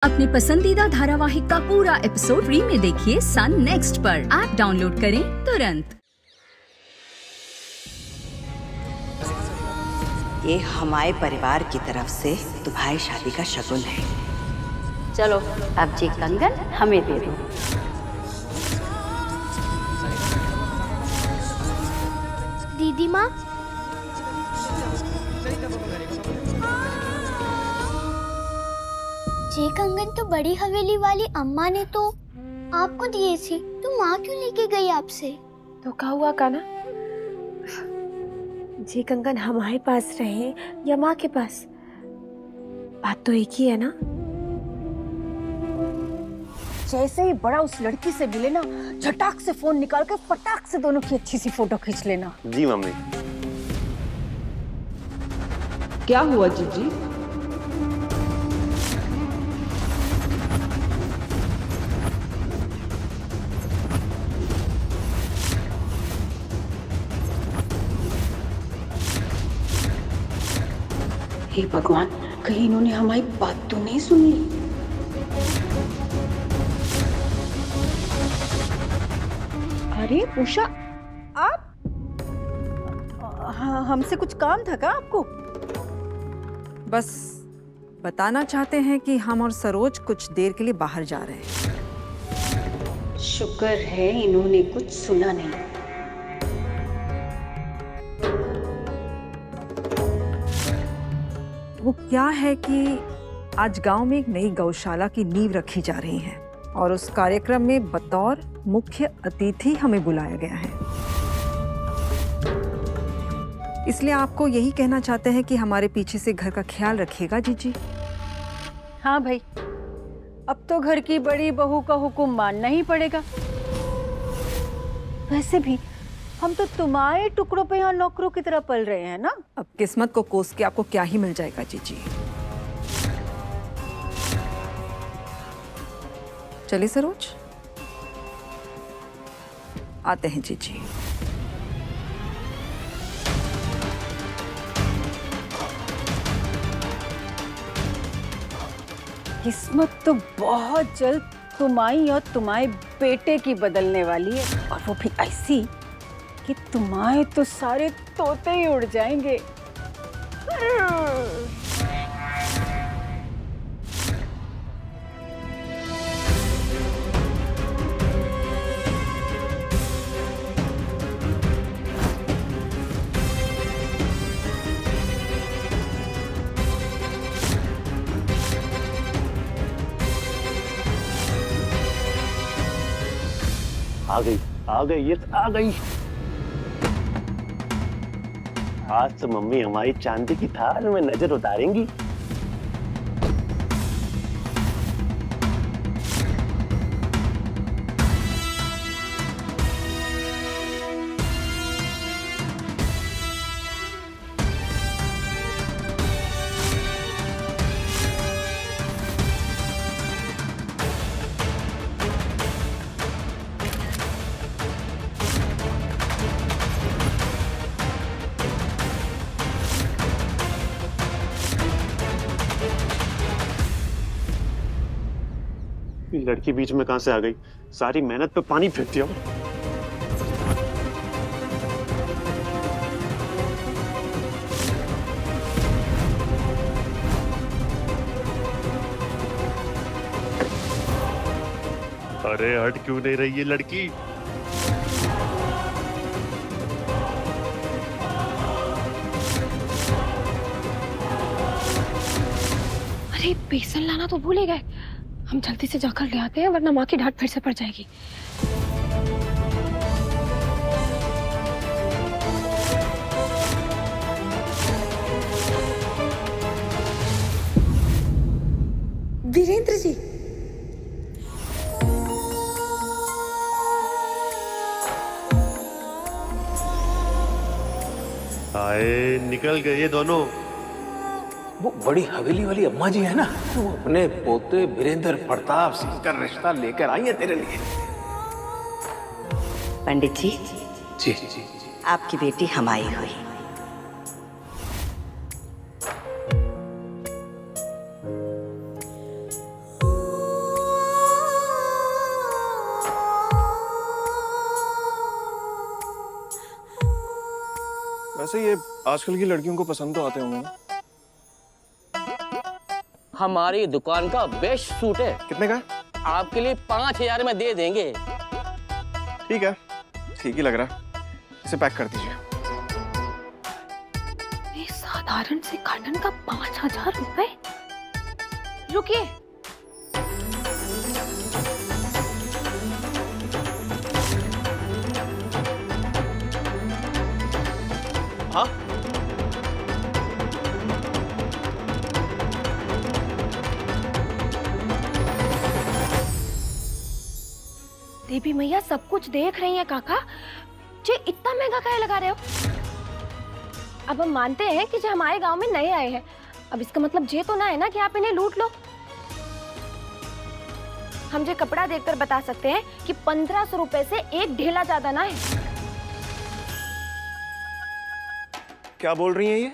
अपने पसंदीदा धारावाहिक का पूरा एपिसोड फ्री में देखिए सन नेक्स्ट पर। ऐप डाउनलोड करें तुरंत। ये हमारे परिवार की तरफ से तुम्हारी शादी का शगुन है। चलो अब जी कंगन हमें दे दो। दीदी माँ, ये कंगन तो बड़ी हवेली वाली अम्मा ने तो आपको दिए थे, तो माँ क्यों लेके गई आपसे? तो क्या हुआ काना, जी कंगन हमारे पास रहे या माँ के पास, बात तो एक ही है ना। जैसे ही बड़ा उस लड़की से मिले ना, झटाक से फोन निकाल कर फटाक से दोनों की अच्छी सी फोटो खींच लेना। जी मम्मी। क्या हुआ जीजी? हे भगवान, कहीं इन्होंने हमारी बात तो नहीं सुनी। अरे उषा, आप? हाँ, हमसे कुछ काम था क्या आपको? बस बताना चाहते हैं कि हम और सरोज कुछ देर के लिए बाहर जा रहे हैं। शुक्र है इन्होंने कुछ सुना नहीं। वो क्या है कि आज गांव में एक नई गौशाला की नींव रखी जा रही है और उस कार्यक्रम में बतौर मुख्य अतिथि हमें बुलाया गया है। इसलिए आपको यही कहना चाहते हैं कि हमारे पीछे से घर का ख्याल रखिएगा जीजी। हाँ भाई, अब तो घर की बड़ी बहू का हुक्म मानना ही पड़ेगा। वैसे भी हम तो तुम्हारे टुकड़ों पे यहाँ नौकरों की तरह पल रहे हैं ना। अब किस्मत को कोस के आपको क्या ही मिल जाएगा जीजी। चलिए सरोज, आते हैं जीजी। किस्मत तो बहुत जल्द तुम्हारी और तुम्हारे बेटे की बदलने वाली है, और वो भी ऐसी कि तुम्हारे तो सारे तोते ही उड़ जाएंगे। आ गई, ये आ गई। आज तो मम्मी हमारी चांदी की थाल में नजर उतारेंगी। लड़की बीच में कहां से आ गई? सारी मेहनत पे पानी फेंक दिया। अरे हट क्यों नहीं रही ये लड़की? अरे बेसन लाना तो भूल ही गए, हम जल्दी से जाकर ले आते हैं वरना माँ की डांट फिर से पड़ जाएगी। वीरेंद्र जी, आए निकल गए ये दोनों। वो बड़ी हवेली वाली अम्मा जी है ना, वो अपने पोते वीरेंद्र प्रताप सिंह का रिश्ता लेकर आई है तेरे लिए। पंडित जी, जी जी जी, आपकी बेटी हमारी हुई। वैसे ये आजकल की लड़कियों को पसंद तो आते होंगे। हमारी दुकान का बेस्ट सूट है। कितने का? आपके लिए 5000 में दे देंगे। ठीक है, ठीक ही लग रहा है, इसे पैक कर दीजिए। ये साधारण से कॉटन का 5000 रुपए? रुकिए, हाँ? देवी मैया सब कुछ देख रही हैं काका। जी इतना महंगा काहे लगा रहे हो? अब हम मानते हैं कि जो हमारे गांव में नए आए हैं, अब इसका मतलब ये तो ना है ना कि आप इन्हें लूट लो। हम जो कपड़ा देखकर बता सकते हैं कि 1500 रुपए से एक ढेला ज्यादा ना है। क्या बोल रही हैं ये?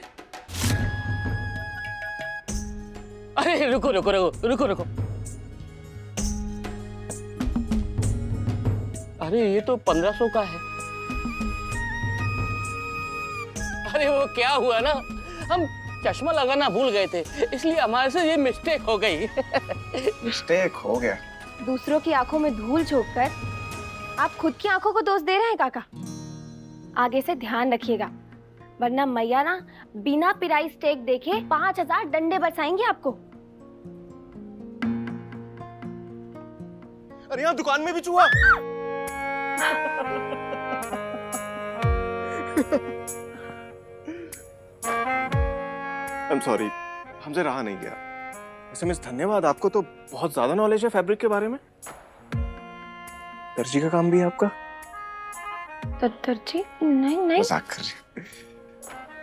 अरे रुको रुको रुको रुको रुको, अरे ये तो 1500 का है। अरे वो क्या हुआ ना, हम चश्मा लगाना भूल गए थे, इसलिए हमारे से ये मिस्टेक हो गई। मिस्टेक हो गया? दूसरों की आंखों में धूल झोंककर आप खुद की आंखों को दोष दे रहे हैं काका। आगे से ध्यान रखिएगा, वरना मैया ना बिना पिराई स्टेक देखे 5000 डंडे बरसाएंगे आपको। अरे यहाँ दुकान में भी चूहा। I'm sorry, हमसे रहा नहीं गया। वैसे मिस धन्यवाद, आपको तो बहुत ज्यादा नॉलेज है फैब्रिक के बारे में। दर्जी का काम भी है आपका? दर्जी? नहीं नहीं, मजाक कर रही।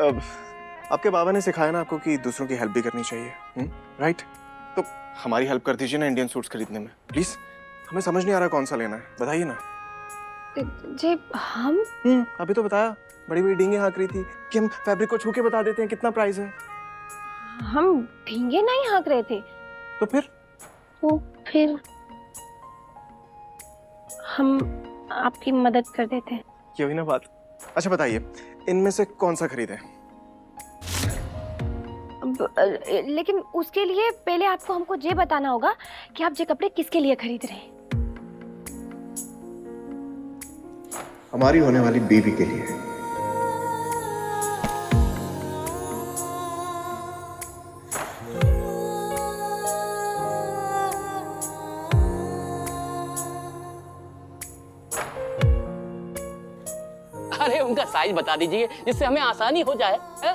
अब आपके बाबा ने सिखाया ना आपको कि दूसरों की हेल्प भी करनी चाहिए, राइट? तो हमारी हेल्प कर दीजिए ना इंडियन सूट्स खरीदने में, प्लीज। हमें समझ नहीं आ रहा कौन सा लेना है, बताइए ना। जी हम अभी तो बताया, बड़ी बड़ी डींगे हाँक रही थी कि हम फैब्रिक को छू के बता देते हैं कितना प्राइस है। हम डींगे नहीं हाँक रहे थे। तो फिर हम आपकी मदद कर देते हैं। ये हुई ना बात। अच्छा बताइए, इनमें से कौन सा खरीदें? लेकिन उसके लिए पहले आपको हमको ये बताना होगा कि आप ये कपड़े किसके लिए खरीद रहे हैं। हमारी होने वाली बीवी के लिए। अरे उनका साइज बता दीजिए जिससे हमें आसानी हो जाए। है?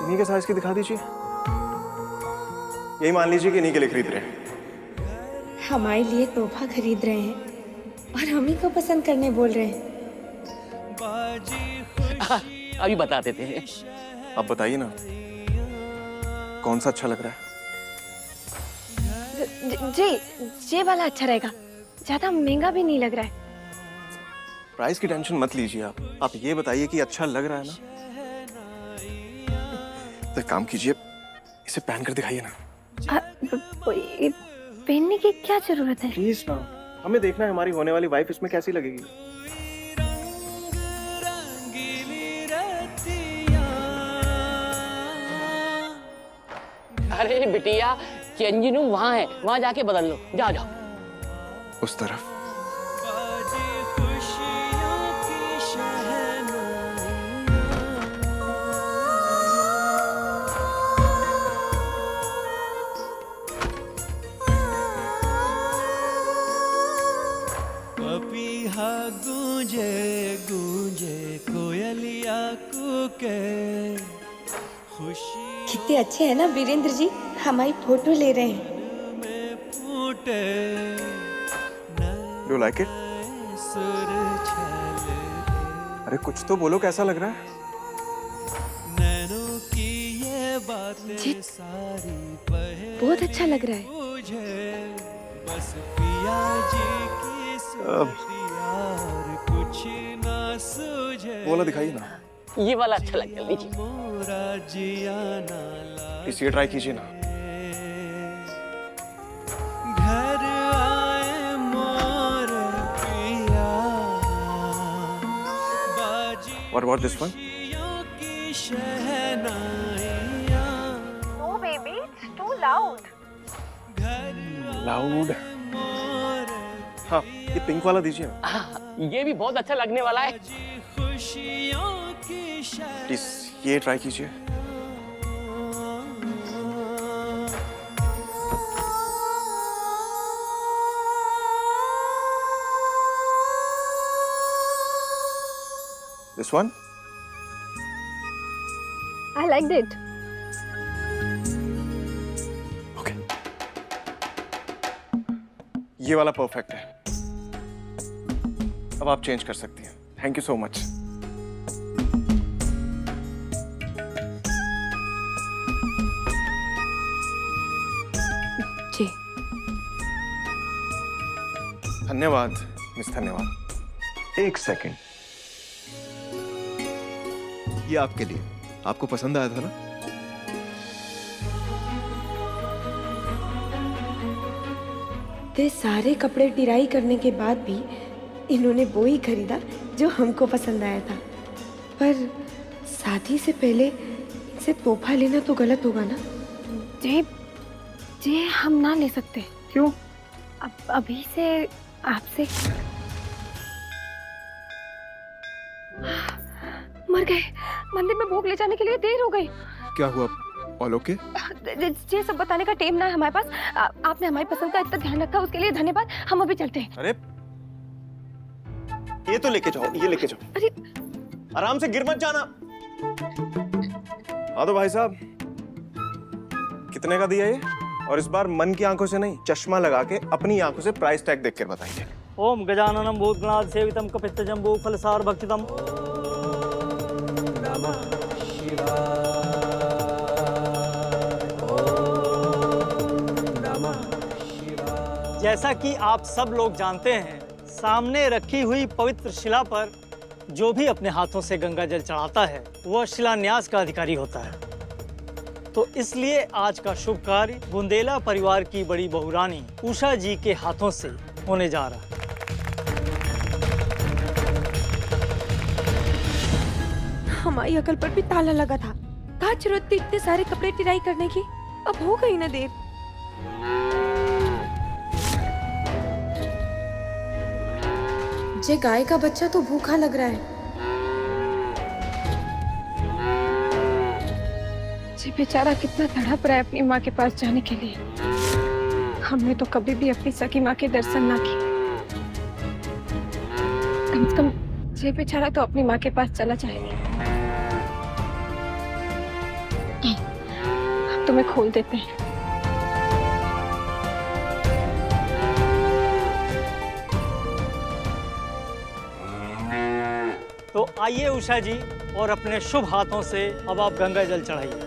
इन्हीं के साइज की दिखा दीजिए। यही मान लीजिए कि इन्हीं के लिए खरीद रहे हैं। हमारे लिए तोहफा खरीद रहे हैं और हम ही को पसंद करने बोल रहे हैं। अभी बता देते हैं। अब बताइए ना, कौन सा अच्छा लग रहा है? जी ये वाला अच्छा रहेगा, ज्यादा महंगा भी नहीं लग रहा है। प्राइस की टेंशन मत लीजिए आप ये बताइए कि अच्छा लग रहा है ना। तो काम कीजिए, इसे पहन कर दिखाइए ना। पहनने की क्या जरूरत है? प्लीज ना, हमें देखना है हमारी होने वाली वाइफ इसमें कैसी लगेगी। अरे बिटिया, चेंजिंग रूम वहाँ है, वहाँ जाके बदल लो। जाओ जाओ। उस तरफ। गूंजे गूंजे कोयलिया कूके खुशी। कितने अच्छे हैं ना वीरेंद्र जी, हमारी फोटो ले रहे हैं। You like it? अरे कुछ तो बोलो, कैसा लग रहा है? बहुत अच्छा लग रहा है। बोला दिखाइए ना। ये वाला अच्छा लगता है, लीजिए। इसे ट्राई कीजिए ना। What about this one? No baby, it's too loud. Loud. हाँ, ये पिंक वाला दीजिए। ये भी बहुत अच्छा लगने वाला है। प्लीज ये ट्राई कीजिए। This one? I liked it. Okay. ये वाला परफेक्ट है। अब आप चेंज कर सकती हैं। Thank you so much. जी। धन्यवाद मिस, धन्यवाद। एक सेकंड, ये आपके लिए। आपको पसंद आया था ना? ते सारे कपड़े टिराई करने के बाद भी इन्होंने वो ही खरीदा जो हमको पसंद आया था। पर शादी से पहले इनसे तोहफा लेना तो गलत होगा ना? जी हम ना ले सकते। क्यों? अभी से आपसे मर गए। मंदिर में भोग ले जाने के लिए देर हो गई। क्या हुआ? All okay? ये सब बताने का टाइम ना है हमारे पास। आपने हमारी पसंद का इतना ध्यान रखा, उसके लिए धन्यवाद। हम अभी चलते हैं। अरे ये तो लेके जाओ, ये लेके जाओ। अरे आराम से, गिर मत जाना। हाँ तो भाई साहब, कितने का दिया ये? और इस बार मन की आंखों से नहीं, चश्मा लगा के अपनी आंखों से प्राइस टैग देख कर बताइए। ओम गजाननम भूतगणाद सेवितम कपित्तजम्बू फलसार भक्षितम। जैसा कि आप सब लोग जानते हैं, सामने रखी हुई पवित्र शिला पर जो भी अपने हाथों से गंगा जल चढ़ाता है वह शिलान्यास का अधिकारी होता है। तो इसलिए आज का शुभ कार्य बुंदेला परिवार की बड़ी बहुरानी उषा जी के हाथों से होने जा रहा है। हमारी अकल पर भी ताला लगा था। कहाँ जरूरत थी इतने सारे कपड़े टिराई करने की? अब हो गई ना देर। जे गाय का बच्चा तो भूखा लग रहा है। जी बेचारा कितना तड़प रहा है अपनी माँ के पास जाने के लिए। हमने तो कभी भी अपनी सगी माँ के दर्शन ना किए। कम से कम ये बेचारा तो अपनी माँ के पास चला जाएगा। अब तुम्हें खोल देते हैं। तो आइए उषा जी, और अपने शुभ हाथों से अब आप गंगा जल चढ़ाइए।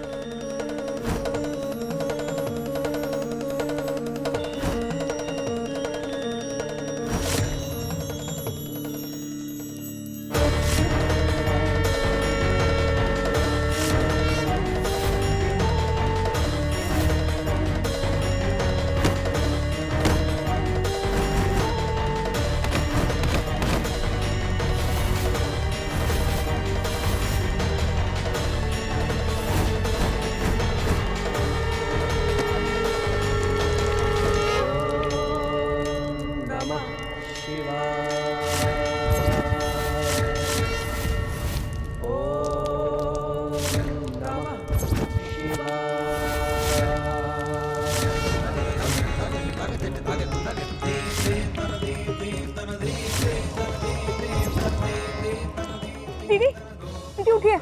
दीदी उठिए।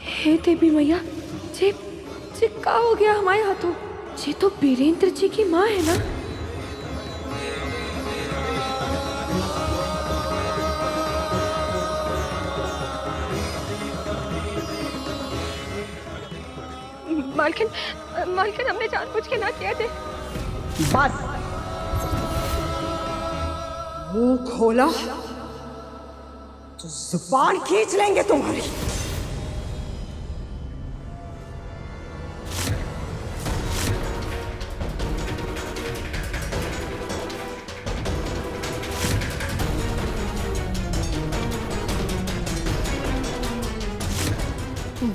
हे देवी मैया, जे का हो गया हमारे हाथों? ये तो वीरेंद्र जी की माँ है ना? मालकिन हमने जानबूझ के ना किया थे। बस मुंह खोला तो जुबान खींच लेंगे तुम्हारी।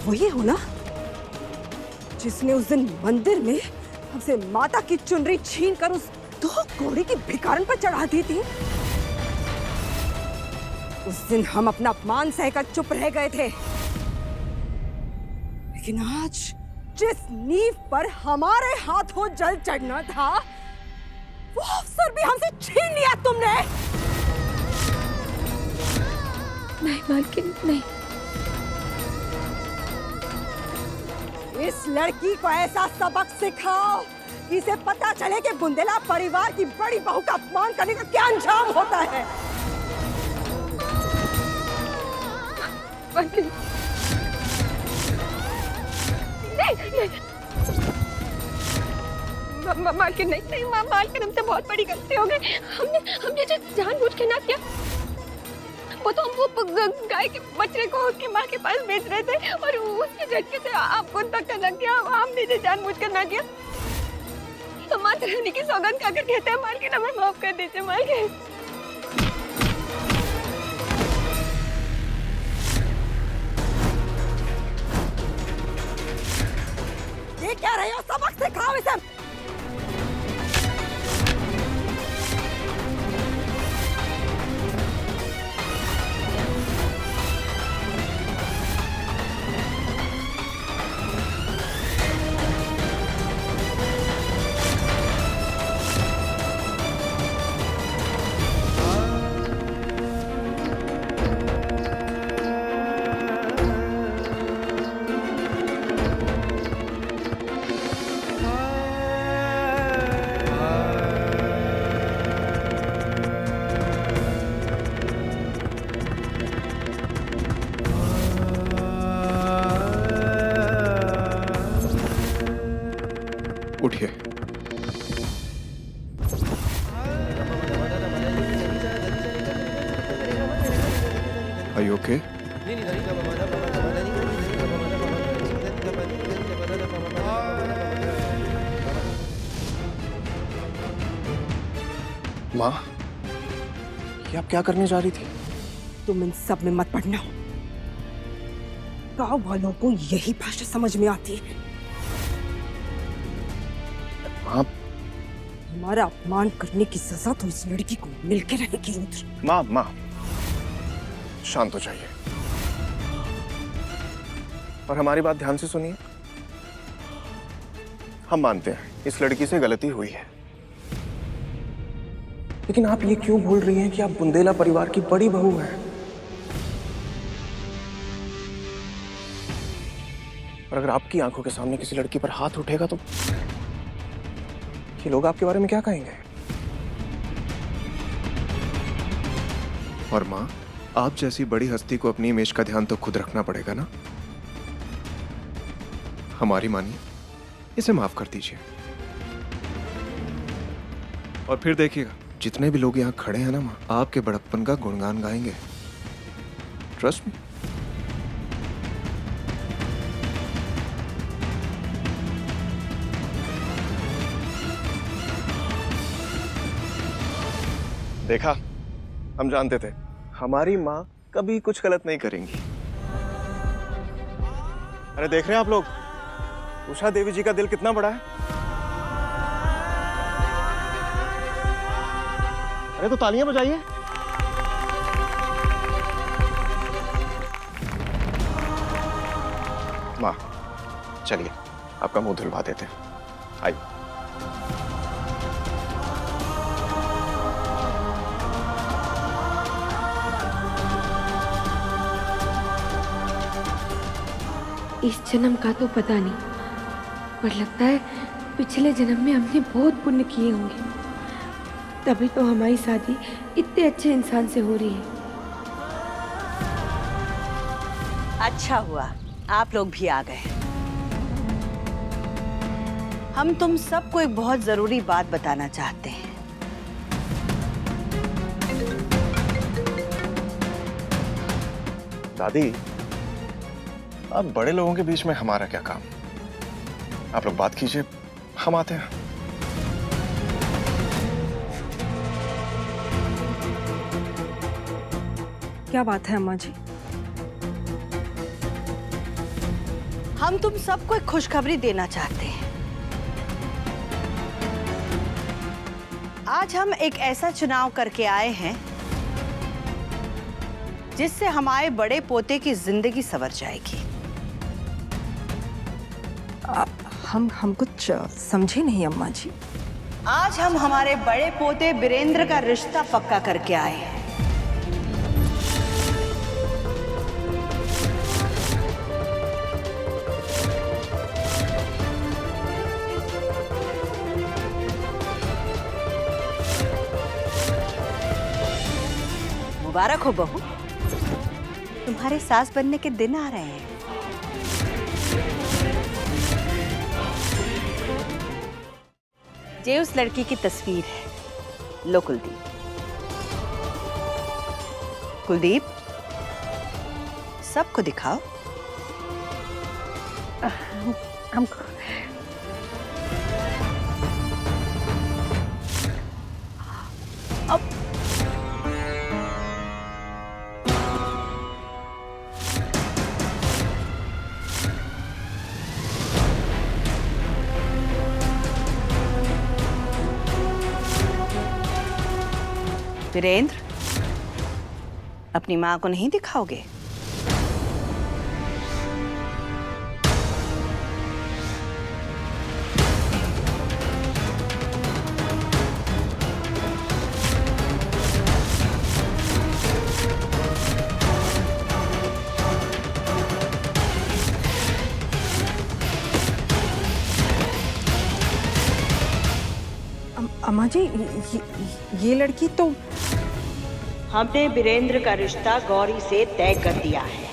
वही हो ना जिसने उस दिन मंदिर में हमसे माता की चुनरी छीन कर उस 2 घोड़ी की भिखारन पर चढ़ा दी थी। उस दिन हम अपना अपमान सहकर चुप रह गए थे, लेकिन आज जिस नींव पर हमारे हाथों जल चढ़ना था वो अवसर भी हमसे छीन लिया तुमने। नहीं मालकिन, नहीं। इस लड़की को ऐसा सबक सिखाओ कि इसे पता चले कि बुंदेला परिवार की बड़ी बहू का अपमान करने का क्या अंजाम होता है। मालकिन, मालकिन नहीं, नहीं मालकिन, हमसे बहुत बड़ी गलती हो गई। हमने जो जानबूझ के ना किया, वो तो हम वो गाय के बछड़े को उसकी माँ के पास बेच रहे थे और उसके झटके से आपको धक्का लग गया। हमने जो जानबूझ कर ना किया। हम माता रानी की सौगंध खाकर कहते हैं मालकिन, हमें माफ कर दीजिए मालकिन। ये क्या रहे हो? सबक सिखाओ इसे। उठिए। Are you okay? माँ, ये आप क्या करने जा रही थी? तुम इन सब में मत पड़ना। गांव वालों को यही भाषा समझ में आती है। आप हमारा अपमान करने की सजा तो इस लड़की को मिलके रहेगी रुद्र। माँ शांत हो जाइए और हमारी बात ध्यान से सुनिए। हम मानते हैं इस लड़की से गलती हुई है, लेकिन आप ये क्यों भूल रही हैं कि आप बुंदेला परिवार की बड़ी बहू हैं? और अगर आपकी आंखों के सामने किसी लड़की पर हाथ उठेगा तो ये लोग आपके बारे में क्या कहेंगे? और माँ, आप जैसी बड़ी हस्ती को अपनी इमेज का ध्यान तो खुद रखना पड़ेगा ना। हमारी मानिए, इसे माफ कर दीजिए। और फिर देखिएगा, जितने भी लोग यहाँ खड़े हैं ना माँ, आपके बड़प्पन का गुणगान गाएंगे। Trust me. देखा, हम जानते थे हमारी माँ कभी कुछ गलत नहीं करेंगी। अरे देख रहे हैं आप लोग, उषा देवी जी का दिल कितना बड़ा है। अरे तो तालियां बजाइए। माँ चलिए, आपका मुंह धुलवा देते हैं। आइए। इस जन्म का तो पता नहीं, पर लगता है पिछले जन्म में हमने बहुत पुण्य किए होंगे, तभी तो हमारी शादी इतने अच्छे इंसान से हो रही है। अच्छा हुआ आप लोग भी आ गए। हम तुम सबको एक बहुत जरूरी बात बताना चाहते हैं। दादी, अब बड़े लोगों के बीच में हमारा क्या काम? आप लोग बात कीजिए, हम आते हैं। क्या बात है अम्मा जी? हम तुम सबको एक खुशखबरी देना चाहते हैं। आज हम एक ऐसा चुनाव करके आए हैं जिससे हमारे बड़े पोते की जिंदगी संवर जाएगी। हम कुछ समझे नहीं अम्मा जी। आज हम हमारे बड़े पोते वीरेंद्र का रिश्ता पक्का करके आए हैं। मुबारक हो बहू, तुम्हारे सास बनने के दिन आ रहे हैं। ये उस लड़की की तस्वीर है। लो कुलदीप। कुलदीप, सबको दिखाओ। हमको अब वीरेंद्र, अपनी माँ को नहीं दिखाओगे? अम्मा जी, ये लड़की तो हमने वीरेंद्र का रिश्ता गौरी से तय कर दिया है।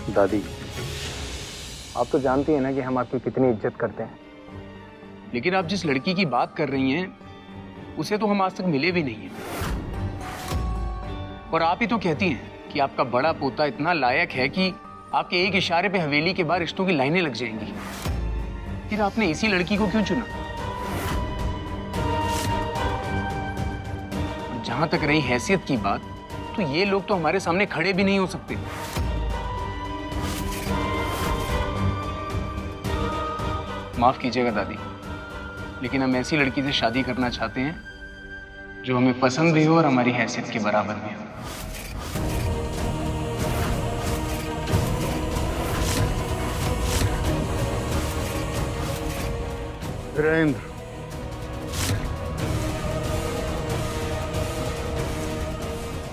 दादी, आप तो जानती हैं ना कि हम आपकी कितनी इज्जत करते हैं। लेकिन आप जिस लड़की की बात कर रही हैं उसे तो हम आज तक मिले भी नहीं हैं। और आप ही तो कहती हैं कि आपका बड़ा पोता इतना लायक है कि आपके एक इशारे पे हवेली के बाहर रिश्तों की लाइनें लग जाएंगी। फिर आपने इसी लड़की को क्यों चुना? जहां तक रही हैसियत की बात, तो ये लोग तो हमारे सामने खड़े भी नहीं हो सकते। माफ कीजिएगा दादी, लेकिन हम ऐसी लड़की से शादी करना चाहते हैं जो हमें पसंद भी हो और हमारी हैसियत के बराबर भी हो। वीरेंद्र,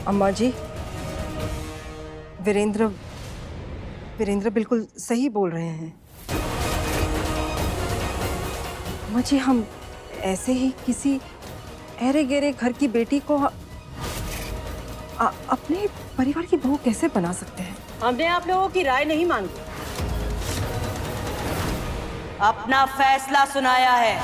अम्मा जी, वीरेंद्र बिल्कुल सही बोल रहे हैं। अम्मा जी, हम ऐसे ही किसी ऐरे गहरे घर की बेटी को अपने परिवार की बहू कैसे बना सकते हैं? हमने आप लोगों की राय नहीं मानी, अपना फैसला सुनाया है।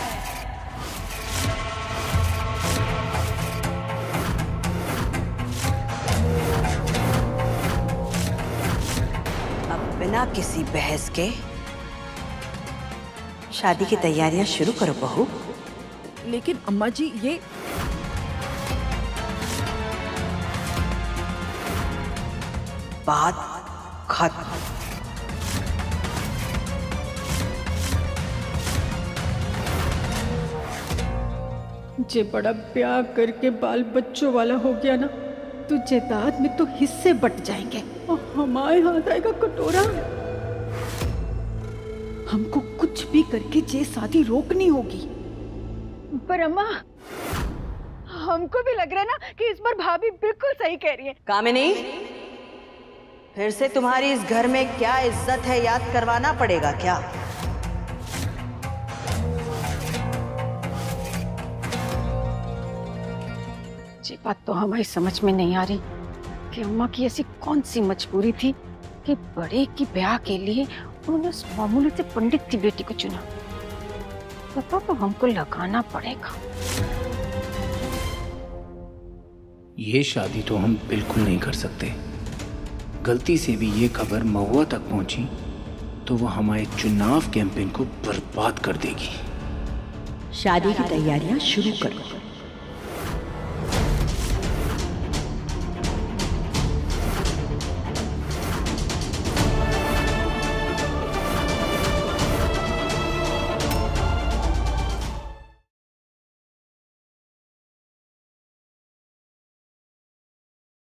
अब बिना किसी बहस के शादी की तैयारियां शुरू करो बहू। लेकिन अम्मा जी, ये बात खत्म। जे बड़ा ब्याह करके बाल बच्चों वाला हो गया ना, तो जायदाद में तो हिस्से बट जाएंगे और हमारे हाथ आएगा कटोरा। हमको कुछ भी करके जे शादी रोकनी होगी। पर अम्मा, हमको भी लग रहा है ना कि इस बार भाभी बिल्कुल सही कह रही है। कामिनी, फिर से तुम्हारी इस घर में क्या इज्जत है याद करवाना पड़ेगा क्या? ये बात तो हमारी समझ में नहीं आ रही कि अम्मा की ऐसी कौन सी मजबूरी थी कि बड़े की ब्याह के लिए उन्होंने उस मामूली से पंडित की बेटी को चुना। पता तो हमको लगाना पड़ेगा। ये शादी तो हम बिल्कुल नहीं कर सकते। गलती से भी ये खबर महुआ तक पहुंची तो वो हमारे चुनाव कैंपेन को बर्बाद कर देगी। शादी की तैयारियां शुरू करो।